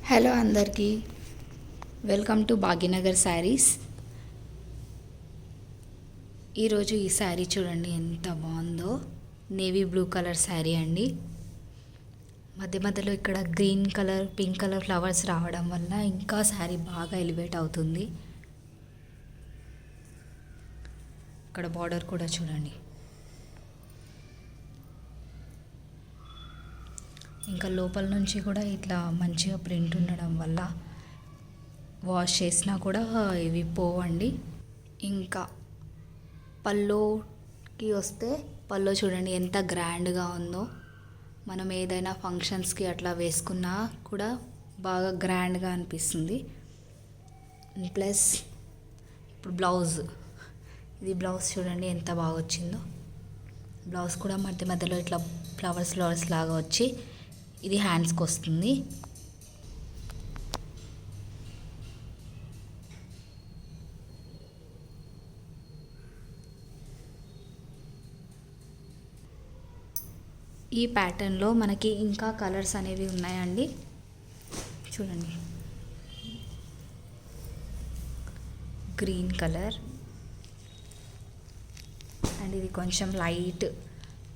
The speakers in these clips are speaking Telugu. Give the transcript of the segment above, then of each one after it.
హలో అందరికీ, వెల్కమ్ టు భాగ్యనగర్ శారీస్. ఈరోజు ఈ శారీ చూడండి ఎంత బాగుందో. నేవీ బ్లూ కలర్ శారీ అండి. మధ్య మధ్యలో ఇక్కడ green colour, pink colour flowers రావడం వల్ల ఇంకా శారీ బాగా ఎలివేట్ అవుతుంది. ఇక్కడ బార్డర్ కూడా చూడండి. ఇంకా లోపల నుంచి కూడా ఇట్లా మంచిగా ప్రింట్ ఉండడం వల్ల వాష్ చేసినా కూడా ఇవి పోవండి. ఇంకా పల్లోకి వస్తే, పల్లో చూడండి ఎంత గ్రాండ్గా ఉందో. మనం ఏదైనా ఫంక్షన్స్కి అట్లా వేసుకున్నా కూడా బాగా గ్రాండ్గా అనిపిస్తుంది. ప్లస్ ఇప్పుడు బ్లౌజ్, ఇది బ్లౌజ్ చూడండి ఎంత బాగా వచ్చిందో. బ్లౌజ్ కూడా మధ్య మధ్యలో ఇట్లా ఫ్లవర్స్ లాగా వచ్చి ఇది హ్యాండ్స్కి వస్తుంది. ఈ ప్యాటర్న్లో మనకి ఇంకా కలర్స్ అనేవి ఉన్నాయండి. చూడండి, గ్రీన్ కలర్ అండ్ ఇది కొంచెం light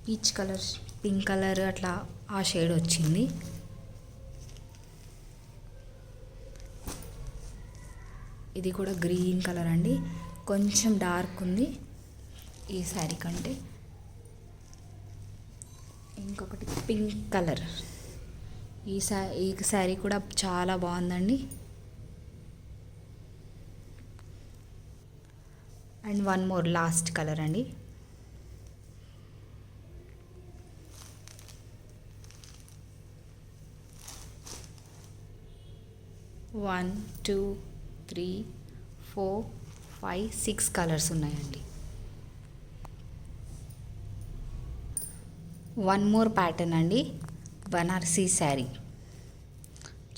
peach colour, pink colour అట్లా ఆ షేడ్ వచ్చింది. ఇది కూడా గ్రీన్ కలర్ అండి, కొంచెం డార్క్ ఉంది ఈ శారీ కంటే. ఇంకొకటి పింక్ కలర్. ఈ శారీ కూడా చాలా బాగుందండి. And one more last colour అండి. వన్, టూ, 3, 4, 5, 6 కలర్స్ ఉన్నాయండి. వన్ మోర్ ప్యాటర్న్ అండి, బనారసీ శారీ.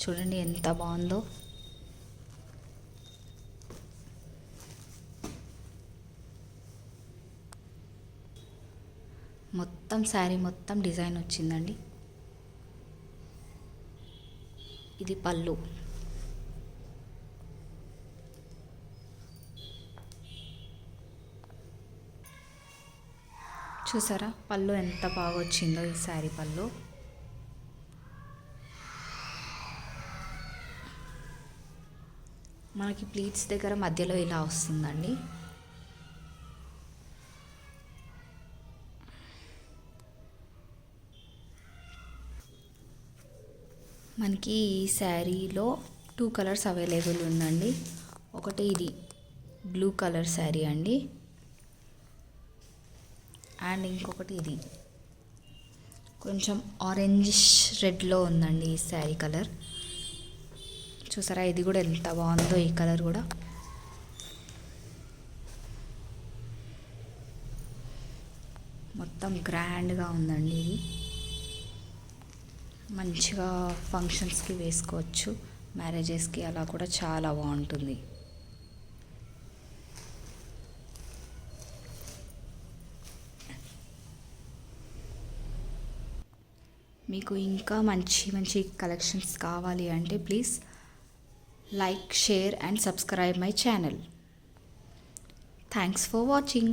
చూడండి ఎంత బాగుందో. మొత్తం శారీ మొత్తం డిజైన్ వచ్చిందండి. ఇది పళ్ళు. చూసారా పళ్ళు ఎంత బాగా వచ్చిందో ఈ శారీ పళ్ళు. మనకి ప్లీట్స్ దగ్గర మధ్యలో ఇలా వస్తుందండి. మనకి ఈ శారీలో 2 కలర్స్ అవైలబుల్ ఉందండి. ఒకటి ఇది బ్లూ కలర్ శారీ అండి, అండ్ ఇంకొకటి ఇది కొంచెం ఆరెంజిష్ రెడ్లో ఉందండి ఈ శారీ కలర్. చూసారా ఇది కూడా ఎంత బాగుందో. ఈ కలర్ కూడా మొత్తం గ్రాండ్గా ఉందండి. ఇది మంచిగా ఫంక్షన్స్కి వేసుకోవచ్చు, మ్యారేజెస్కి అలా కూడా చాలా బాగుంటుంది. మీకు ఇంకా మంచి మంచి కలెక్షన్స్ కావాలి అంటే please like, share and subscribe my channel. Thanks for watching.